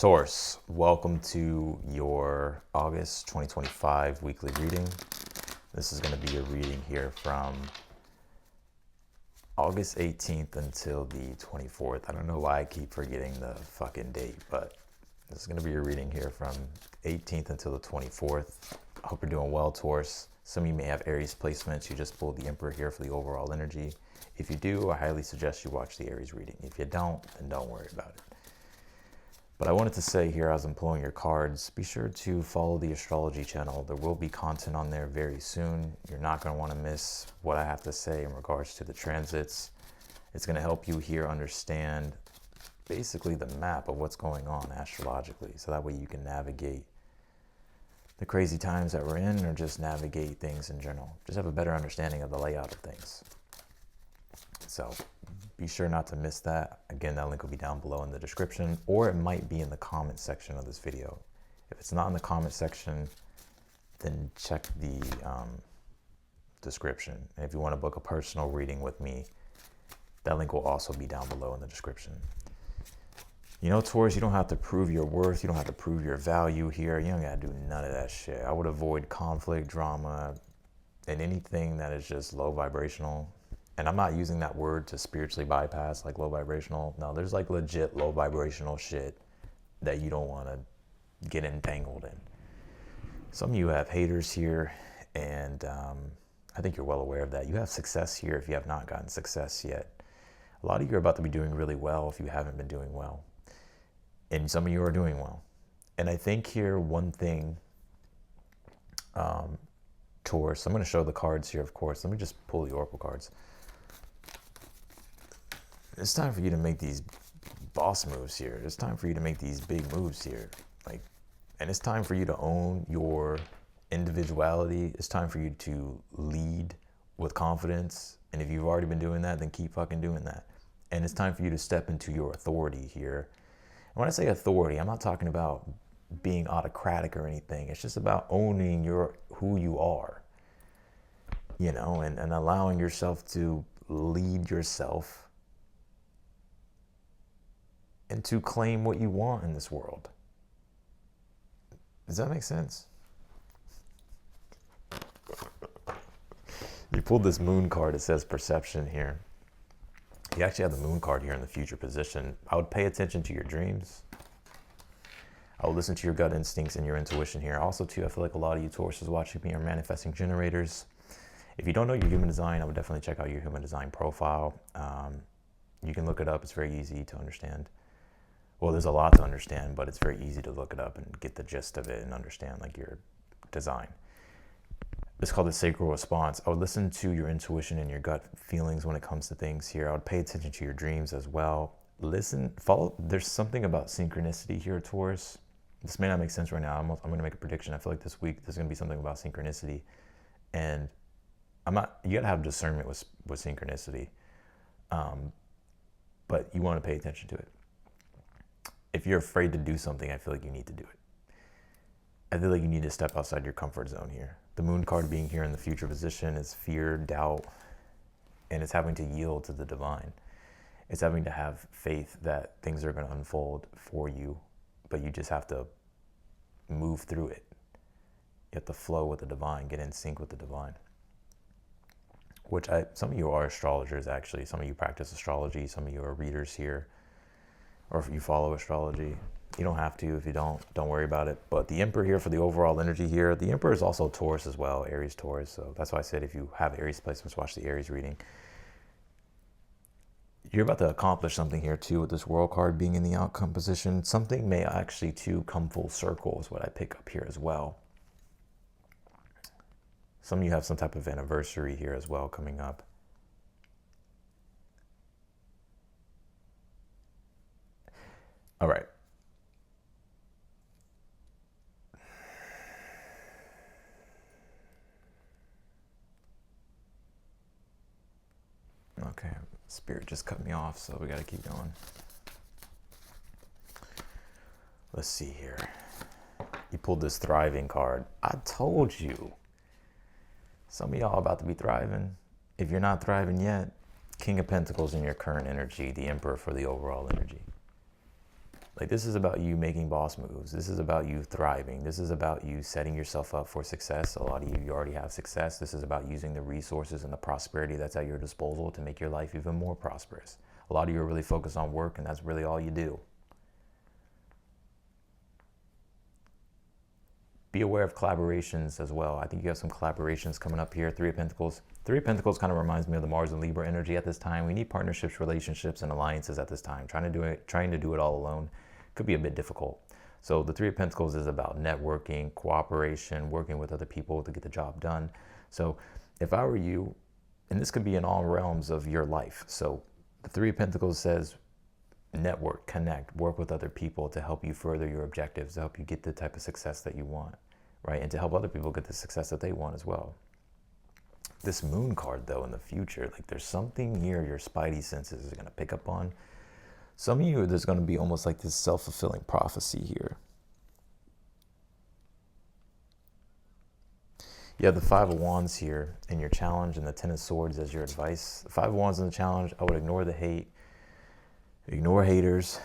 Taurus, welcome to your August 2025 weekly reading. This is going to be a reading here from August 18th until the 24th. I don't know why I keep forgetting the fucking date, but this is going to be a reading here from 18th until the 24th. I hope you're doing well, Taurus. Some of you may have Aries placements. You just pulled the Emperor here for the overall energy. If you do, I highly suggest you watch the Aries reading. If you don't, then don't worry about it. But I wanted to say here as I'm pulling your cards, be sure to follow the Astrology channel. There will be content on there very soon. You're not going to want to miss what I have to say in regards to the transits. It's going to help you here understand basically the map of what's going on astrologically. So that way you can navigate the crazy times that we're in, or just navigate things in general. Just have a better understanding of the layout of things. So be sure not to miss that. Again, that link will be down below in the description, or it might be in the comment section of this video. If it's not in the comment section, then check the description. And if you want to book a personal reading with me, that link will also be down below in the description. You know, Taurus, you don't have to prove your worth. You don't have to prove your value here. You don't got to do none of that shit. I would avoid conflict, drama, and anything that is just low vibrational. And I'm not using that word to spiritually bypass like low vibrational. No, there's like legit low vibrational shit that you don't want to get entangled in. Some of you have haters here, and I think you're well aware of that. You have success here if you have not gotten success yet. A lot of you are about to be doing really well if you haven't been doing well. And some of you are doing well. And I think here one thing, Taurus, I'm going to show the cards here, of course. Let me just pull the Oracle cards. It's time for you to make these boss moves here. It's time for you to make these big moves here. And it's time for you to own your individuality. It's time for you to lead with confidence. And if you've already been doing that, then keep fucking doing that. And it's time for you to step into your authority here. And when I say authority, I'm not talking about being autocratic or anything. It's just about owning who you are, you know, and allowing yourself to lead yourself and to claim what you want in this world. Does that make sense? You pulled this moon card. It says perception here. You actually have the moon card here in the future position. I would pay attention to your dreams. I would listen to your gut instincts and your intuition here. Also, too, I feel like a lot of you Tauruses watching me are manifesting generators. If you don't know your human design, I would definitely check out your human design profile. You can look it up. It's very easy to understand. Well, there's a lot to understand, but it's very easy to look it up and get the gist of it and understand like your design. It's called the sacral response. I would listen to your intuition and your gut feelings when it comes to things here. I would pay attention to your dreams as well. Listen, follow. There's something about synchronicity here, Taurus. This may not make sense right now. I'm going to make a prediction. I feel like this week there's going to be something about synchronicity, and you got to have discernment with synchronicity, but you want to pay attention to it. If you're afraid to do something, I feel like you need to do it. I feel like you need to step outside your comfort zone here. The moon card being here in the future position is fear, doubt, and it's having to yield to the divine. It's having to have faith that things are going to unfold for you, but you just have to move through it. You have to flow with the divine, get in sync with the divine. Some of you are astrologers, actually. Some of you practice astrology. Some of you are readers here. Or if you follow astrology. You don't have to. If you don't worry about it. But the Emperor here for the overall energy here. The Emperor is also Taurus as well, Aries, Taurus. So that's why I said if you have Aries placements, watch the Aries reading. You're about to accomplish something here too with this World card being in the outcome position. Something may actually too come full circle is what I pick up here as well. Some of you have some type of anniversary here as well coming up. All right. Okay, Spirit just cut me off, so we got to keep going. Let's see here. You pulled this thriving card. I told you. Some of y'all about to be thriving. If you're not thriving yet, King of Pentacles in your current energy, the Emperor for the overall energy. Like, this is about you making boss moves. This is about you thriving. This is about you setting yourself up for success. A lot of you already have success. This is about using the resources and the prosperity that's at your disposal to make your life even more prosperous. A lot of you are really focused on work, and that's really all you do. Be aware of collaborations as well. I think you have some collaborations coming up here. Three of Pentacles. Three of Pentacles kind of reminds me of the Mars and Libra energy at this time. We need partnerships, relationships, and alliances at this time. Trying to do it all alone could be a bit difficult. So the Three of Pentacles is about networking, cooperation, working with other people to get the job done. So if I were you, and this could be in all realms of your life. So the Three of Pentacles says network, connect, work with other people to help you further your objectives, to help you get the type of success that you want, right? And to help other people get the success that they want as well. This Moon card, though, in the future, like, there's something here your spidey senses are going to pick up on. Some of you, there's going to be almost like this self-fulfilling prophecy here. You have the Five of Wands here in your challenge and the Ten of Swords as your advice. The Five of Wands in the challenge, I would ignore the hate, ignore haters,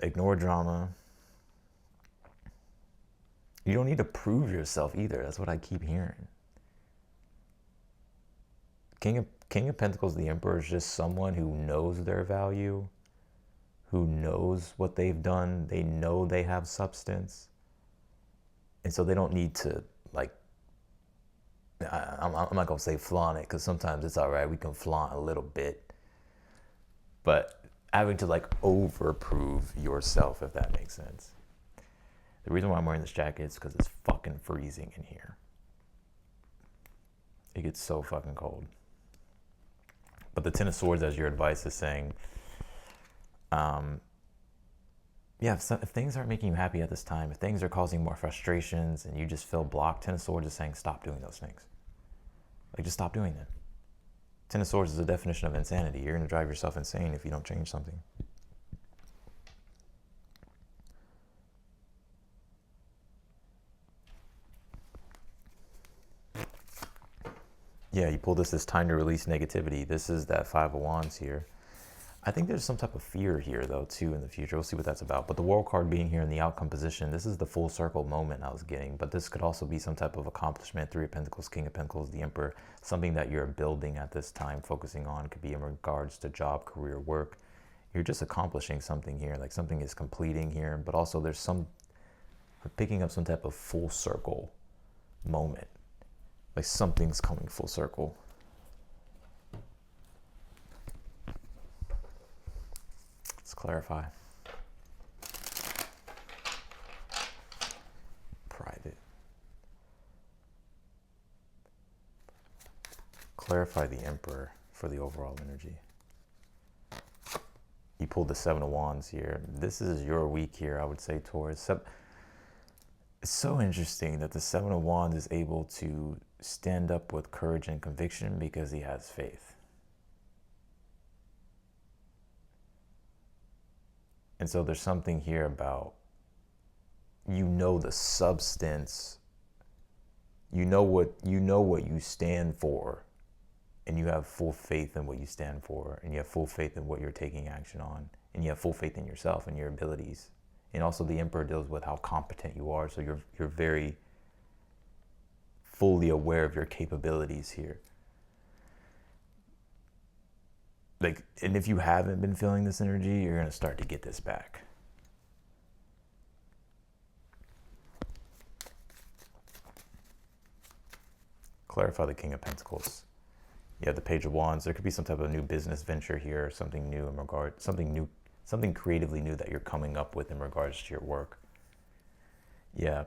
ignore drama. You don't need to prove yourself either. That's what I keep hearing. King of Pentacles, the Emperor, is just someone who knows their value, who knows what they've done. They know they have substance. And so they don't need to, like, I'm not going to say flaunt it, because sometimes it's all right. We can flaunt a little bit. But having to, like, overprove yourself, if that makes sense. The reason why I'm wearing this jacket is because it's fucking freezing in here. It gets so fucking cold. But the Ten of Swords as your advice is saying, yeah, if things aren't making you happy at this time, if things are causing more frustrations and you just feel blocked, Ten of Swords is saying stop doing those things. Like, just stop doing them. Ten of Swords is the definition of insanity. You're going to drive yourself insane if you don't change something. Yeah, you pull this as time to release negativity. This is that Five of Wands here. I think there's some type of fear here, though, too, in the future. We'll see what that's about. But the World card being here in the outcome position, this is the full circle moment I was getting. But this could also be some type of accomplishment. Three of Pentacles, King of Pentacles, the Emperor. Something that you're building at this time, focusing on. Could be in regards to job, career, work. You're just accomplishing something here. Like, something is completing here. But also there's some picking up some type of full circle moment. Like, something's coming full circle. Let's clarify. Private. Clarify the Emperor for the overall energy. You pulled the Seven of Wands here. This is your week here, I would say, Taurus. It's so interesting that the Seven of Wands is able to stand up with courage and conviction because he has faith. And so there's something here about, you know, the substance, you know what you stand for, and you have full faith in what you stand for, and you have full faith in what you're taking action on, and you have full faith in yourself and your abilities. And also the Emperor deals with how competent you are, so you're very fully aware of your capabilities here. Like, and if you haven't been feeling this energy, you're going to start to get this back. Clarify the King of Pentacles. You have the Page of Wands. There could be some type of new business venture here, something new in regard, something creatively new that you're coming up with in regards to your work. Yeah,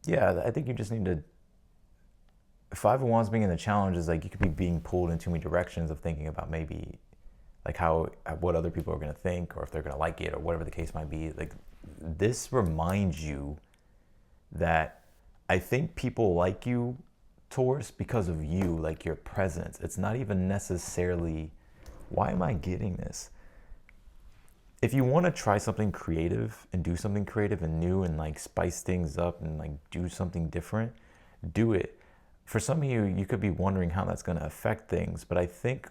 I think you just need to, Five of Wands being in the challenge is like, you could be being pulled in too many directions of thinking about maybe like what other people are going to think, or if they're going to like it, or whatever the case might be. Like, this reminds you that I think people like you, Taurus, because of you, like your presence. It's not even necessarily, why am I getting this? If you want to try something creative and do something creative and new and like spice things up and like do something different, do it. For some of you, you could be wondering how that's going to affect things, but I think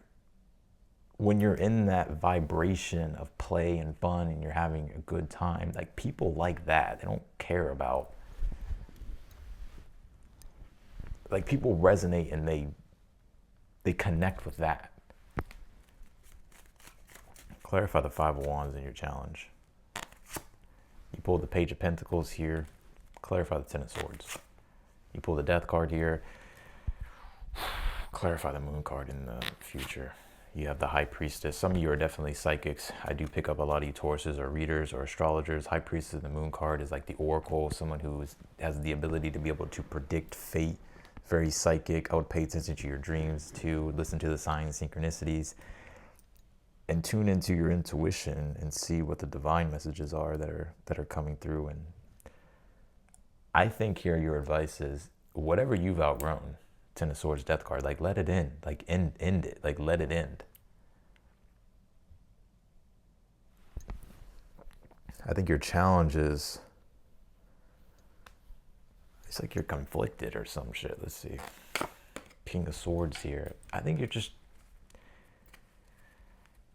when you're in that vibration of play and fun and you're having a good time, like people like that. They don't care about, like people resonate and they connect with that. Clarify the Five of Wands in your challenge. You pull the Page of Pentacles here. Clarify the Ten of Swords. You pull the Death card here. Clarify the Moon card in the future. You have the High Priestess. Some of you are definitely psychics. I do pick up a lot of you Tauruses or readers or astrologers. High Priestess in the Moon card is like the oracle, someone who has the ability to be able to predict fate. Very psychic. I would pay attention to your dreams too. Listen to the signs, synchronicities, and tune into your intuition and see what the divine messages are that are coming through. And I think here your advice is whatever you've outgrown. Ten of Swords, Death card, like let it end, like end it, like let it end. I think your challenge is, it's like you're conflicted or some shit. Let's see. King of Swords here. I think you're just,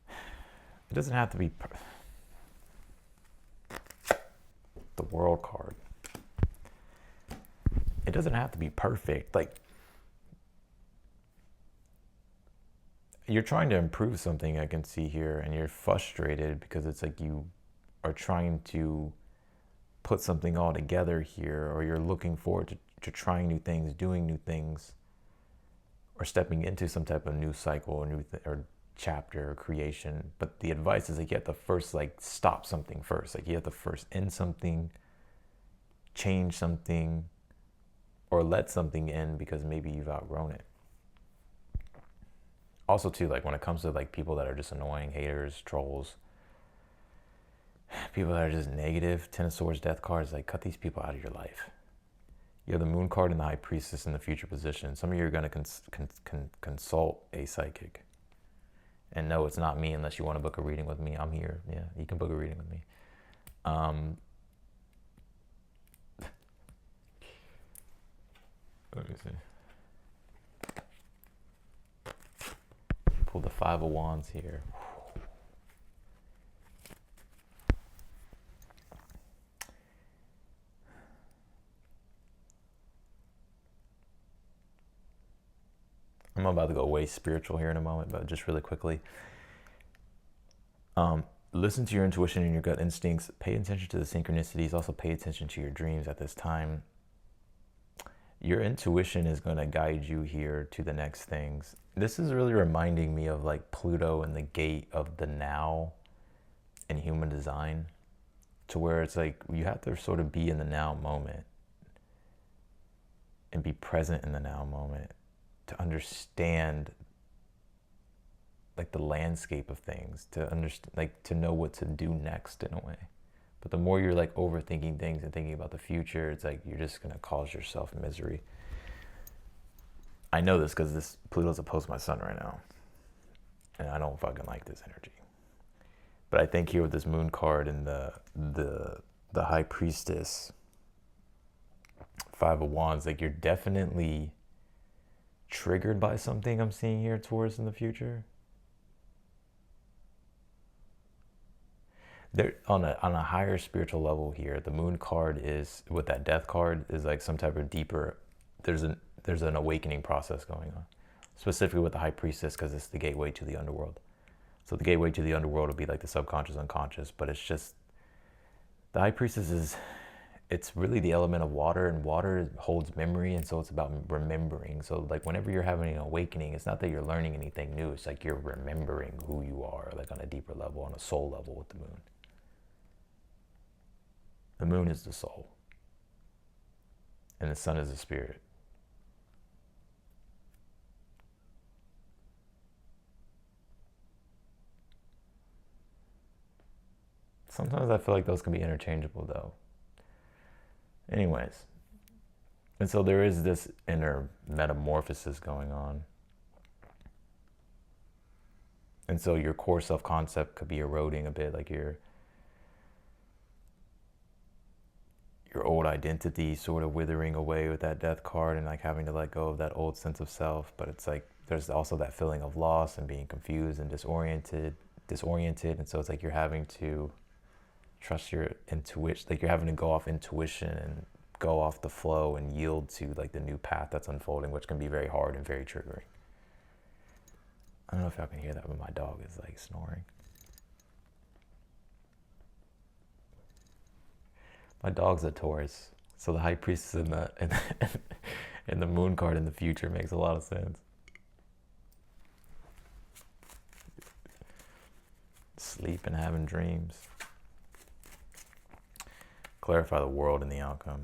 it doesn't have to be the World card. It doesn't have to be perfect. Like, you're trying to improve something, I can see here, and you're frustrated because it's like you are trying to put something all together here, or you're looking forward to trying new things, doing new things, or stepping into some type of new cycle or or chapter or creation. But the advice is like you have to first like stop something first. Like you have to first end something, change something, or let something end because maybe you've outgrown it. Also too, like when it comes to like people that are just annoying, haters, trolls, people that are just negative, Ten of Swords, Death cards, like cut these people out of your life. You have the Moon card and the High Priestess in the future position. Some of you are going to consult a psychic. And no, it's not me unless you want to book a reading with me. I'm here. Yeah, you can book a reading with me. Let me see. Pull the Five of Wands here. I'm about to go way spiritual here in a moment, but just really quickly. Listen to your intuition and your gut instincts. Pay attention to the synchronicities. Also pay attention to your dreams at this time. Your intuition is going to guide you here to the next things. This is really reminding me of like Pluto and the gate of the now in human design, to where it's like you have to sort of be in the now moment and be present in the now moment to understand like the landscape of things, to understand, like to know what to do next in a way. But the more you're like overthinking things and thinking about the future, it's like you're just gonna cause yourself misery. I know this because this Pluto's opposed my sun right now, and I don't fucking like this energy. But I think here with this Moon card and the High Priestess, Five of Wands, like you're definitely triggered by something I'm seeing here, Taurus, in the future. There, on a higher spiritual level here, the Moon card is, with that Death card, is like some type of deeper, there's an awakening process going on. Specifically with the High Priestess, because it's the gateway to the underworld. So the gateway to the underworld would be like the subconscious, unconscious, but it's just, the High Priestess is, it's really the element of water, and water holds memory, and so it's about remembering. So like whenever you're having an awakening, it's not that you're learning anything new, it's like you're remembering who you are, like on a deeper level, on a soul level with the Moon. The Moon is the soul, and the Sun is the spirit. Sometimes I feel like those can be interchangeable though. Anyways, and so there is this inner metamorphosis going on. And so your core self-concept could be eroding a bit, like you're your old identity sort of withering away with that death card and like having to let go of that old sense of self. But it's like there's also that feeling of loss and being confused and disoriented. And so it's like you're having to trust your intuition, like you're having to go off intuition and go off the flow and yield to like the new path that's unfolding, which can be very hard and very triggering. I don't know if y'all can hear that, but my dog is like snoring. My dog's a Taurus, so the High Priestess in the Moon card in the future makes a lot of sense. Sleep and having dreams. Clarify the world and the outcome.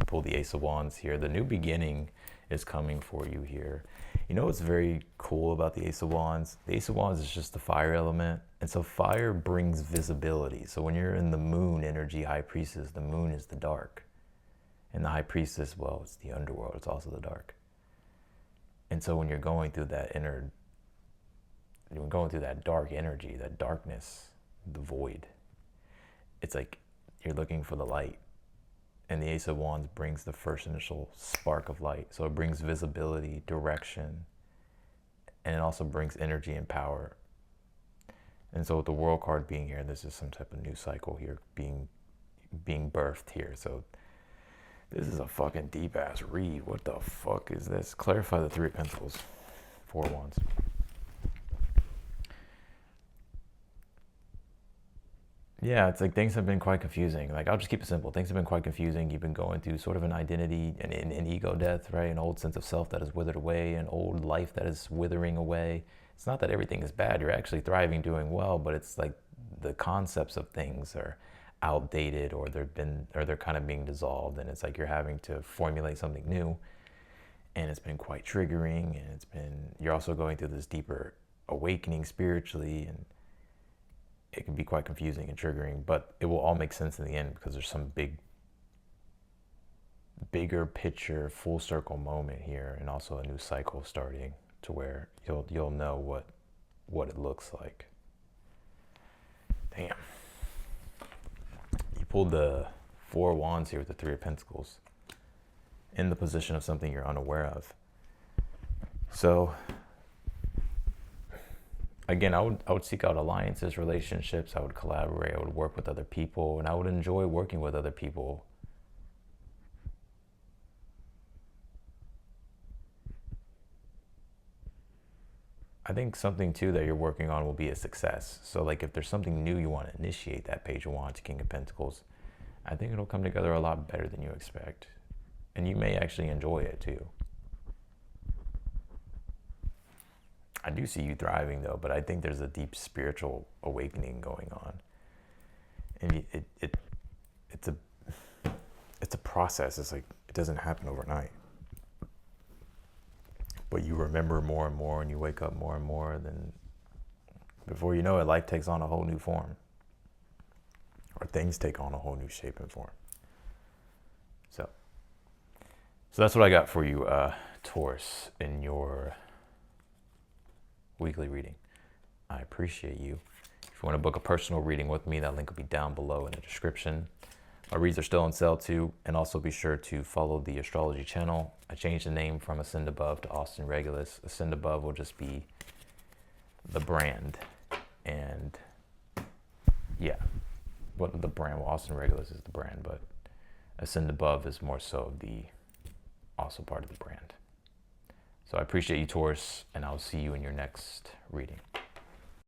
Pull the Ace of Wands here. The new beginning is coming for you here. You know what's very cool about the Ace of Wands? The Ace of Wands is just the fire element. And so fire brings visibility. So when you're in the moon energy High Priestess, the moon is the dark. And the High Priestess, well, it's the underworld. It's also the dark. And so when you're going through that dark energy, that darkness, the void, it's like you're looking for the light. And the Ace of Wands brings the first initial spark of light. So it brings visibility, direction, and it also brings energy and power. And so with the World card being here, this is some type of new cycle here being birthed here. So this is a fucking deep ass read. What the fuck is this? Clarify the Three of Pentacles, Four of Wands. Yeah, it's like things have been quite confusing. Like, I'll just keep it simple. Things have been quite confusing. You've been going through sort of an identity, an ego death, right? An old sense of self that is withered away, an old life that is withering away. It's not that everything is bad. You're actually thriving, doing well, but it's like the concepts of things are outdated, or they're kind of being dissolved, and it's like you're having to formulate something new, and it's been quite triggering, and you're also going through this deeper awakening spiritually, and it can be quite confusing and triggering, but it will all make sense in the end because there's some bigger picture, full circle moment here, and also a new cycle starting to where you'll know what it looks like. Damn. You pulled the Four of Wands here with the Three of Pentacles in the position of something you're unaware of. So again, I would seek out alliances, relationships. I would collaborate. I would work with other people, and I would enjoy working with other people. I think something too that you're working on will be a success. So like if there's something new you want to initiate, that Page of Wands, King of Pentacles, I think it'll come together a lot better than you expect. And you may actually enjoy it too. I do see you thriving though, but I think there's a deep spiritual awakening going on. And it's a process. It's like, it doesn't happen overnight. But you remember more and more, and you wake up more and more, then before you know it, life takes on a whole new form. Or things take on a whole new shape and form. So that's what I got for you, Taurus, in your weekly reading. I appreciate you. If you want to book a personal reading with me, that link will be down below in the description. My reads are still on sale too, and also be sure to follow the Astrology channel. I changed the name from Ascend Above to Austin Regulus. Ascend Above will just be the brand, and yeah, what the brand, well, Austin Regulus is the brand, but Ascend Above is more so the also part of the brand. So I appreciate you, Taurus, and I'll see you in your next reading.